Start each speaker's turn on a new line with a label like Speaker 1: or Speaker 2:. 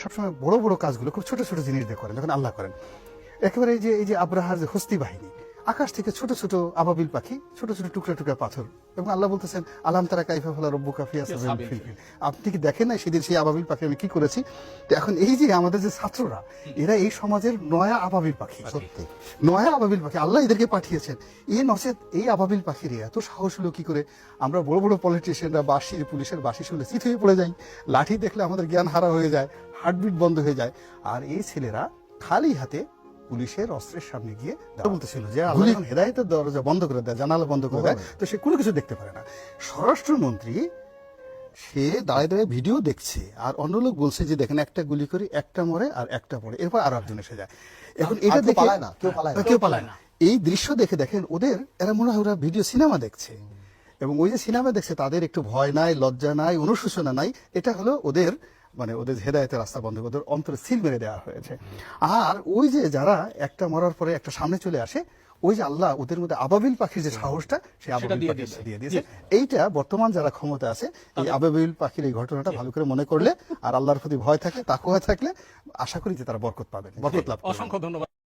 Speaker 1: সবসময় বড় বড় কাজগুলো খুব ছোট ছোট জিনিস দিয়ে করেন, যখন আল্লাহ করেন। একেবারে এই যে আব্রাহার যে হস্তি বাহিনী, আকাশ থেকে ছোট ছোট আবাবিল পাখি, ছোট ছোট টুকরা টুকরা পাথর, এবং আল্লাহ বলতেছেন আলাম তারা কাইফা ফালা রব্বুকা ফি আসহাবিল ফিল, আপনি কি দেখেন না সেদিন সেই আবাবিল পাখি আমি কি করেছি? তো এখন এই যে আমাদের যে ছাত্ররা, এরা এই সমাজের নয়া আবাবিল পাখি, সত্যি নয়া আবাবিল পাখি আল্লাহ এদেরকে পাঠিয়েছেন। এই নচেত এই আবাবিল পাখির এত সাহস হলো কি করে? আমরা বড় বড় পলিটিশিয়ানরা বাঁশির, পুলিশের বাঁশি শুনলে চিত হয়ে পড়ে যাই, লাঠি দেখলে আমাদের জ্ঞান হারা হয়ে যায়, হার্টবিট বন্ধ হয়ে যায়। আর এই ছেলেরা খালি হাতে পুলিশের অস্ত্রের সামনে গিয়ে বলতেছিল যে আল্লাহ হেদায়েতের দরজা বন্ধ করে দেয়, জানালা বন্ধ করে দেয়, তো সে কোনো কিছু দেখতে পারে না। স্বরাষ্ট্রমন্ত্রী সে দাঁড়িয়ে দাঁড়িয়ে ভিডিও দেখছে, আর অন্য লোক বলছে যে দেখেন একটা গুলি করি, একটা মরে আর একটা পড়ে, এরপর আরো একজন এসে যায়। এখন এটা দেখে কেউ পালায় না। এই দৃশ্য দেখে দেখেন এরা মনে হয় ওরা ভিডিও সিনেমা দেখছে, এবং ওই যে সিনেমা দেখছে তাদের একটু ভয় নাই, লজ্জা নাই, অনুশোচনা নাই। এটা হলো ওদের ওদের হেদায়েতের রাস্তা বন্ধ, ওদের অন্তরে সিল মেরে দেওয়া হয়েছে। আর ওই যে যারা একটা মরার পরে একটা সামনে চলে আসে, ওই যে আল্লাহ ওদের মধ্যে আবাবিল পাখির যে সাহসটা, সেই আবাবিল পাখি দিয়ে দিয়েছে। এইটা বর্তমান যারা ক্ষমতা আছে, এই আবাবিল পাখির এই ঘটনাটা ভালো করে মনে করলে আর আল্লাহর প্রতি ভয় থাকলে, তাকওয়া থাকলে, আশা করি যে তারা বরকত পাবেন, বরকত লাভ করবেন।
Speaker 2: অসংখ্য ধন্যবাদ।